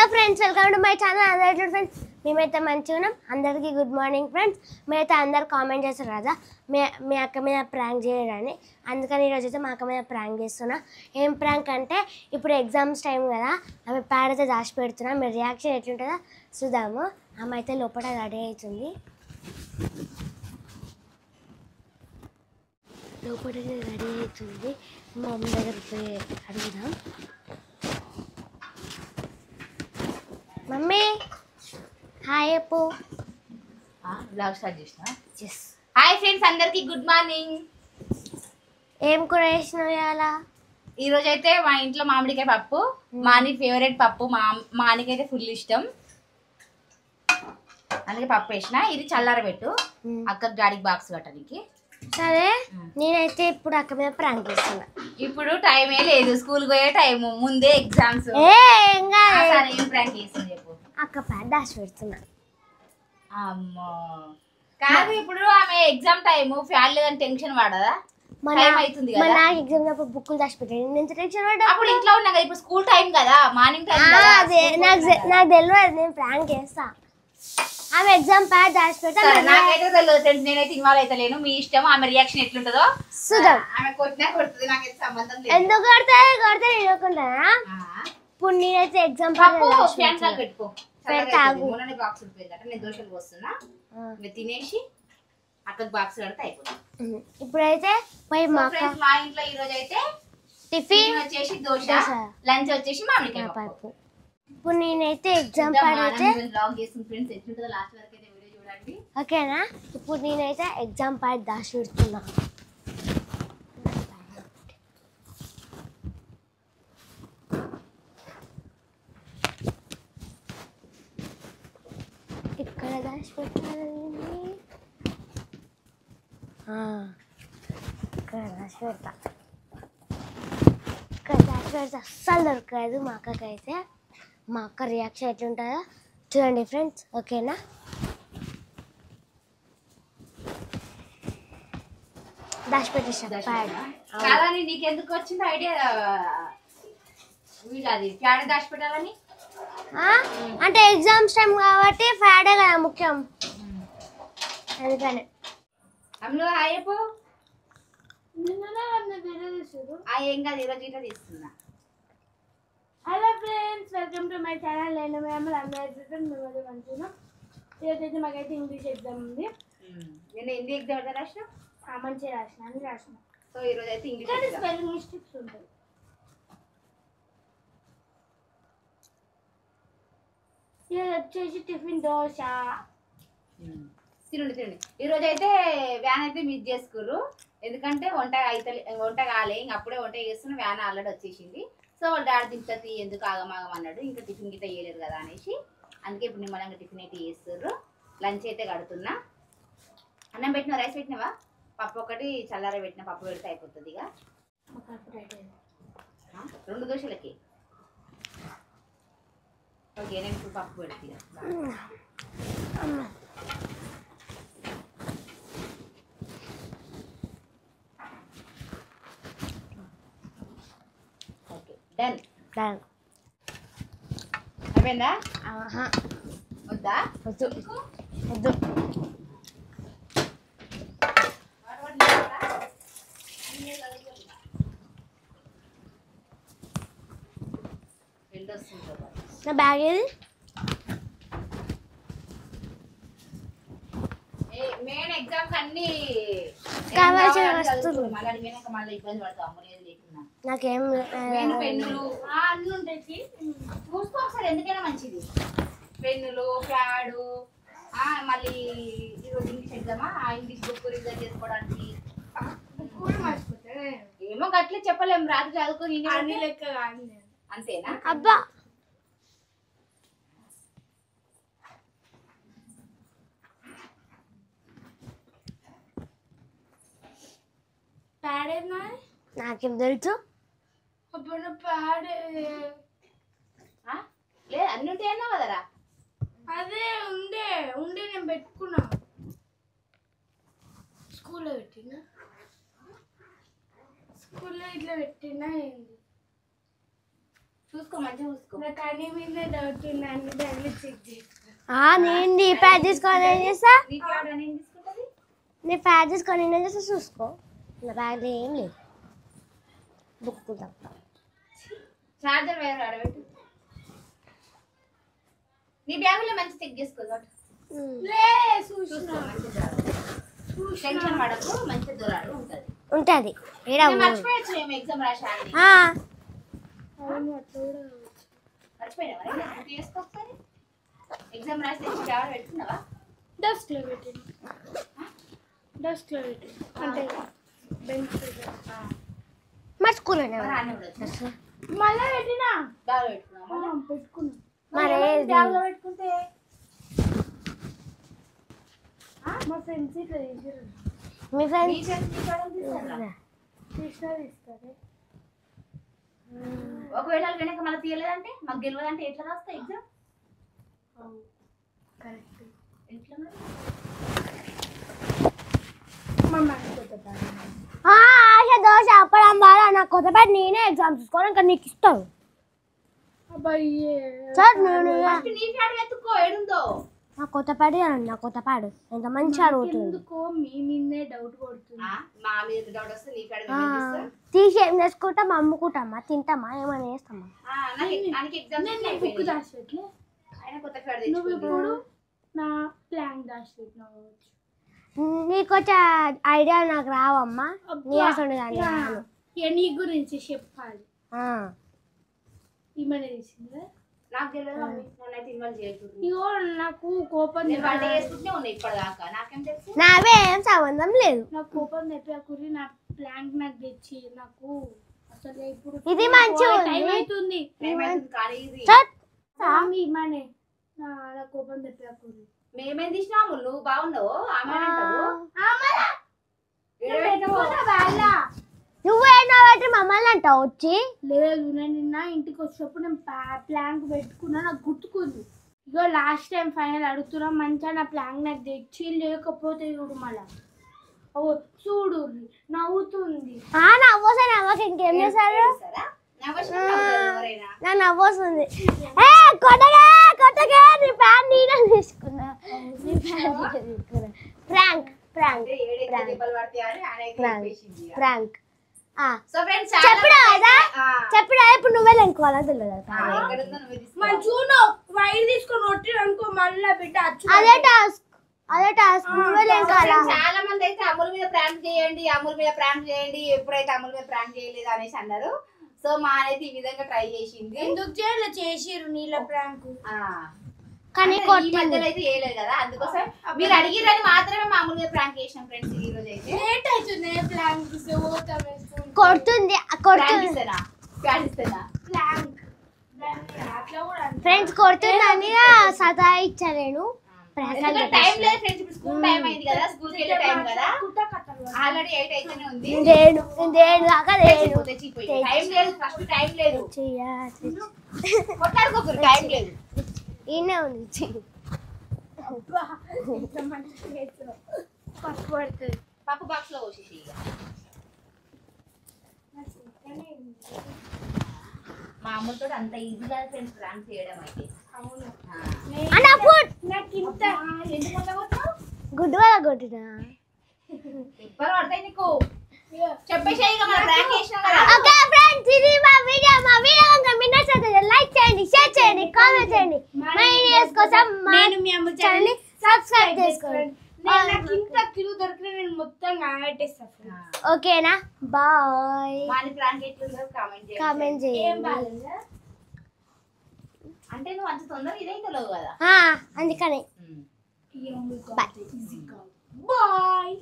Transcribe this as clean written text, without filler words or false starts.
Hello friends, welcome to my channel. అందరూ friends, మేమైతే మంచిగా ఉన్నాం. అందరికీ గుడ్ మార్నింగ్ ఫ్రెండ్స్. మేమైతే అందరు కామెంట్ చేస్తారు కదా మీ అక్క మీద ప్రాంక్ చేయడాన్ని. అందుకని ఈరోజు అయితే మా అక్క మీద ప్రాంక్ చేస్తున్నా. ఏం ప్రాంక్ అంటే, ఇప్పుడు ఎగ్జామ్స్ టైం కదా, ఆమె ప్యాడ్ అయితే దాచి పెడుతున్నా. మీరు రియాక్షన్ ఎట్లుంటుందో చూద్దాము. ఆమె అయితే లోపల రెడీ అవుతుంది. లోపల రెడీ అవుతుంది. మా మమ్మీ దగ్గరికి పోయి అడుగుదాం. మమ్మీ హాయ్ అప్పు. బ్లాగ్ స్టార్ట్ చేసిన. ఎస్. హాయ్ ఫ్రెండ్స్, అందరికి గుడ్ మార్నింగ్. ఏం కూర చేసినావు ఇవాళ? ఈ రోజు అయితే మా ఇంట్లో మామిడికాయ పప్పు. మాని ఫేవరెట్ పప్పు. మానికైతే ఫుల్ ఇష్టం, అందుకే పప్పు వేసిన. ఇది చల్లారబెట్టు, అక్కకి డాడీకి బాక్స్ కట్టడానికి. సరే, నేనైతే ఇప్పుడు అక్క మీద ప్రాంక్ చేస్తున్నా. ఇప్పుడు టైమే లేదు, స్కూల్ పోయే టైము, ముందే ఎగ్జామ్స్. ఏం ప్రాంక్ చేస్తుంది చెప్పు. అక్క ప్యాడ్ దాచి పెడుతున్నా. అమ్మో కాదు, ఇప్పుడు ఆమె ఎగ్జామ్ టైము, ఫ్యాన్ లేదని టెన్షన్ పడదా? టైం అవుతుంది కదా. నాకు ఎగ్జామ్ అప్పుడు బుక్కులు దాచి పెట్టాను. నేను టెన్షన్ పడ్డా. అప్పుడు ఇంట్లో ఉన్నా కదా, ఇప్పుడు స్కూల్ టైం కదా, మార్నింగ్ టైం. నాకు తెలియదు, నేను ప్రాంక్ చేస్తా. ఆమె ఎగ్జామ్ ప్యాడ్ దాచి పెట్టా. నాకైతే తెలియదు ఫ్రెండ్స్, నేనైతే ఇన్వాల్వ్ అయితే లేను. మీ ఇష్టం, ఆమె రియాక్షన్ ఎట్లుంటుందో చూద్దాం. ఆమె కొట్టినా కొడుతుంది, నాకైతే సంబంధం లేదు. ఎందుకు కొడితే నేనుకుంటానా? ఇప్పుడు నేనైతే ఎగ్జామ్ పెట్టుకో. మొన్ననే బాక్స్ ఉడిపోయిందట, నేను దోశలు పోస్తున్నా. మీరు తినేసి అక్కడికి బాక్స్ కడితే అయిపోతుంది. ఇప్పుడైతే పోయి మా ఇంట్లో ఈ రోజు అయితే టిఫిన్ వచ్చేసి దోశ, లంచ్ వచ్చేసి మామిడికాయ పప్పు. ఇప్పుడు నేనైతే ఎగ్జామ్ ప్యాడ్ అయితే బ్లాగ్ చేస్తుంది ఫ్రెండ్స్, ఎట్లుంటుందో లాస్ట్ వరకు అయితే వీడియో చూడండి, ఓకేనా? ఇప్పుడు నేనైతే ఎగ్జామ్ ప్యాడ్ దాచి పెడుతున్నా. ఇక్కడ దాచి పెట్టాలి, ఇక్కడ దాచి పెడతా. ఇక్కడ దాచి పెడితే అస్సలు దొరకదు మా అక్కకైతే. మా అక్క రియాక్షన్ ఎట్లుంటుందో చూడండి ఫ్రెండ్స్, ఓకేనా? దాచి పెట్టేసాను ప్యాడ్. కాదని నీకెందుకు వచ్చింది ఐడియా అది ప్యాడ్ దాచి పెట్టాలని? అంటే ఎగ్జామ్స్ టైం కాబట్టి ఫ్యాడే కదా ముఖ్యం, అందుకని. అందులో హాయపు ఏం కాదు, ఈరోజు ఇట్లా తీసుకున్నా. Hello friends, welcome to my channel. నేను మేము అందరూ మంచిగా. ఈరోజైతే మాకైతే ఇంగ్లీష్ ఎగ్జామ్ ఉంది. నేను హిందీ ఎగ్జామ్ ఎట్లా రాసిన? మంచిగా రాసిన, అన్ని రాసిన. సో ఈరోజు అయితే ఇంగ్లీష్ స్పెల్లింగ్ మిస్టేక్స్ ఉంటాయి. ఈరోజు వచ్చేసి టిఫిన్ దోశ. తినండి. ఈరోజు అయితే వ్యాన్ అయితే మిస్ చేసుకుర్రు, ఎందుకంటే వంట కాలే. ఇంక అప్పుడే వంట చేస్తున్న వ్యాన్ ఆల్రెడీ వచ్చేసింది. సో వాళ్ళు డాడీ దింపతి ఎందుకు ఆగమాగం అన్నాడు, ఇంకా టిఫిన్ గిట్ట చేయలేరు కదా అనేసి. అందుకే ఇప్పుడు నిమ్మలంగా టిఫిన్ అయితే చేస్తుర్రు. లంచ్ అయితే కడుతున్నా. అన్నం పెట్టినా, రైస్ పెట్టినావా? పప్పు ఒకటి చల్లార పెట్టిన, పప్పు పెడితే అయిపోతుంది. ఇక 2 దోశలకి ఓకే. నేను ఇప్పుడు పప్పు పెడితే ఓకే. డన్. అయిపోయిందా? వద్దా? వద్దు. నా బ్యాగ్ ఏది? మెయిన్ ఎగ్జామ్స్ అన్ని కావాల్సిన వస్తువులు మళ్ళీ ఇబ్బంది పడతాం. నాకేం పెన్నులు అన్ని ఉంటాయి, చూసుకో ఒకసారి, ఎందుకైనా మంచిది. పెన్నులు, ప్యాడు, మళ్ళీ ఈరోజు ఇంగ్లీష్ ఎగ్జామా, ఆ ఇంగ్లీష్ బుక్ రిజర్వ్ చేసుకోవడానికి. ఏమో గట్లే చెప్పలేము, రాత్రి చదువుకొని అన్ని లెక్క అంతేనా? అబ్బా, నాకేం తెలుసు? లేదు, అన్ని ఉంటాయన్నా కదరా. అదే ఉండే నేను పెట్టుకున్నా, స్కూల్లో పెట్టినా. స్కూల్లో ఇట్లా పెట్టినా ఏంది? చూసుకో మంచిగా చూసుకో. నాకు అన్ని మీద డౌట్ ఉంది, అన్ని బ్యాగ్లు చెక్ చేసుకో. నేను నీ ప్యాడ్ తీసుకొని ఏం చేస్తా, నీ ప్యాడ్ అని ఏం తీసుకుంటది? నీ ప్యాడ్ తీసుకొని ఏం చేస్తా చూసుకో. నా బ్యాగ్లో ఏం లేదు, బుక్ తప్ప. చార్జర్ వేరే ఆడబెట్టు. నీ బ్యాగులో మంచి చెక్ చేసుకో. చూసుకో మంచిగా టెన్షన్ పడకు, మంచి దూరాలు ఉంటది ఉంటుంది. మర్చిపోయచ్చు మేము ఎగ్జామ్ రాశాను. అవును అట్లా కూడా మర్చిపోయినావా? గుర్తు చేసుకో ఒకసారి. ఎగ్జామ్ రాసి తెచ్చి బ్యాగ్ పెట్టుకున్నావా? డస్ట్లో పెట్టింది, డస్ట్లో పెట్టింది అంటే బెంచ్ మా స్కూల్లోనే మరి అన్నీ ఉండొచ్చు. మళ్ళీ పెట్టినా బ్యాగ్ పెట్టుకున్నావా? పెట్టుకున్నా. మరి బ్యాగ్లో పెట్టుకుంటే మా ఫ్రెండ్స్ ఇట్లా చేసారు, మీ ఫ్రెండ్స్ నీ ఫ్రెండ్స్ నీ కాడలు తీస్తారా? తీస్తారు. ఒకవేళ వెనక మళ్ళీ తీయలేదంటే మాకు గెలవదంటే ఎట్లా రాస్తా ఎగ్జామ్? కరెక్ట్. ఎట్లా మరి? మా మ్యాథ్స్ కొత్త ఆశ దోశ అప్పడం బాగా నాకు కొత్త ప్యాడ్ నేనే ఎగ్జామ్ చూసుకోవాలి, ఇంకా నీకు ఇస్తాను అబ్బాయి. సార్. నేను ఫస్ట్ నీ ప్యాడ్ వెతుక్కో ఏడుందో. నా కొత్త ప్యాడ్ నా కొత్త ప్యాడ్ ఎంత మంచిగా అడుగుతుంది. ఎందుకో మీ మీదే డౌట్ కొడుతుంది. మా మీద డౌట్ వస్తే నీ ప్యాడ్ తీసి ఏం చేసుకుంటాం, అమ్ముకుంటామా, తింటామా, ఏమైనా చేస్తామా? నాకు ఎగ్జామ్స్ బుక్ దాచిపెట్టలే, ఆయన కొత్త ప్యాడ్ నువ్వు తెచ్చుకుంది. ఇప్పుడు నా ప్లాన్ దాచిపెట్టినావు. నీకు వచ్చే ఐడియా నాకు రావమ్మా, నీ అసలు దాన్ని రాను. నీ గురించి చెప్పాలి. ఈమె తెలిసిందా? నాకు తెలియదు మమ్మీ, నన్నైతే ఇన్వాల్వ్ చేయకూడదు. ఇగో నాకు కోపం నేను వంట చేసుకుంటూనే ఉన్నా ఇప్పటిదాకా, నాకేం తెలుసు? నావే ఏం సంబంధం లేదు. నాకు కోపం తెప్పకురి, నా ప్లాన్ నాకు తెచ్చి నాకు అసలు ఇప్పుడు ఇది మంచిగా టైం అవుతుంది. ఏమైతుంది కానీ ఇది ఇమ్మనే నా కోపం తెప్పకురి. మేమేం తీసినాము, నువ్వు బాగున్నావు ఆమె అంటావు. నువ్వేనా బట్టి మమ్మల్ని అంటావు వచ్చి. లేదు, నేను నిన్న ఇంటికి వచ్చినప్పుడు నేను ప్లాన్ పెట్టుకున్నా, నాకు గుర్తుకుంది. ఇగో లాస్ట్ టైం ఫైనల్ అడుగుతున్నా, మంచిగా నా ప్లాన్ నాకు తెచ్చి లేకపోతే చూడు మళ్ళా చూడు నవ్వుతుంది. నవ్వోసా నవ్వక ఇంకేం చేశారు? ఎవరైనా నా నవ్వొస్తుంది. కొట్టగా కొట్టగా నీ ప్యాన్ నేనే తీసుకున్నా, నీ ప్యాన్ నేనే తీసుకున్నా. ప్రాంక్ ప్రాంక్ అంటే ఏడైతే దెబ్బలు పడతాయని ఆయన అయితే చెప్పేసింది. ప్రాంక్. సో ఫ్రెండ్స్ చెప్పుడా కదా, చెప్పుడా ఇప్పుడు నువ్వే అనుకోవాలా తెలియదు. ఎక్కడుందో నువ్వే తీసుకో. చూడు వైర్ తీసుకొని రొట్టి అనుకో మళ్ళీ బిడ్డ అదే టాస్క్, అదే టాస్క్. నువ్వే లేకాలా. చాలా మంది అయితే అమూల్ మీద ప్రాంక్ చేయండి, అమూల్ మీద ప్రాంక్ చేయండి, ఎప్పుడైతే అమూల్ మీద ప్రాంక్ చేయలేదు అనేసి అన్నారు. సో మా అనేది ఈ విధంగా ట్రై చేసింది. ఎందుకు చేసిర్రు నీళ్ళ ప్రాంక్? కానీ ఈ మధ్యలో అయితే చేయలేదు కదా, అందుకోసం మీరు అడిగిరని మాత్రమే మామూలుగా ప్రాంక్ చేసినాం ఫ్రెండ్స్. ఈ రోజు అయితే లేట్ అవుతుంది ప్లాంక్ కొడుతుంది కొడుతుంది ప్రాంక్ ఫ్రెండ్స్ కొడుతుందని సతా ఇచ్చా నేను. టైం లేదు ఫ్రెండ్స్, ఇప్పుడు స్కూల్ టైం అయింది కదా, స్కూల్ కి వెళ్ళే టైం కదా, ఆల్రెడీ 8 అయితేనే ఉంది. దాకా లేదు, టైం లేదు, ఫస్ట్ టైం లేదు, కొట్లాడుకోకూడదు, టైం లేదు. ఈయనే ఉంది. పప్పు బాక్స్ లో పోసేసి మా అమ్మతో అంత ఈజీగా ఫ్రెండ్స్ ప్రాంక్ చేయడం అయితే. గుడ్డు వల్ల కొట్టినా ఇప్పటి పడతాయి నీకు, చెప్పేసి ప్రాంక్ చేసినాం కదా. ఓకే ఫ్రెండ్స్, ఇది మా వీడియో కనుక మీకు నచ్చితే లైక్ చేయండి, షేర్ చేయండి, కామెంట్ చేయండి. మా వీడియోస్ కోసం మా ఛానల్ ని సబ్స్క్రైబ్ చేసుకోండి. కిలో దొరికిన నేను మొత్తం నాగట్టేస్తాను. ఓకేనా, బాయ్. మాని ప్రాంక్ ఎట్లుందో కామెంట్ చేయండి. అంటే నువ్వు అంత తొందరగా ఇదైతే లేవు కదా, అందుకని బాయ్.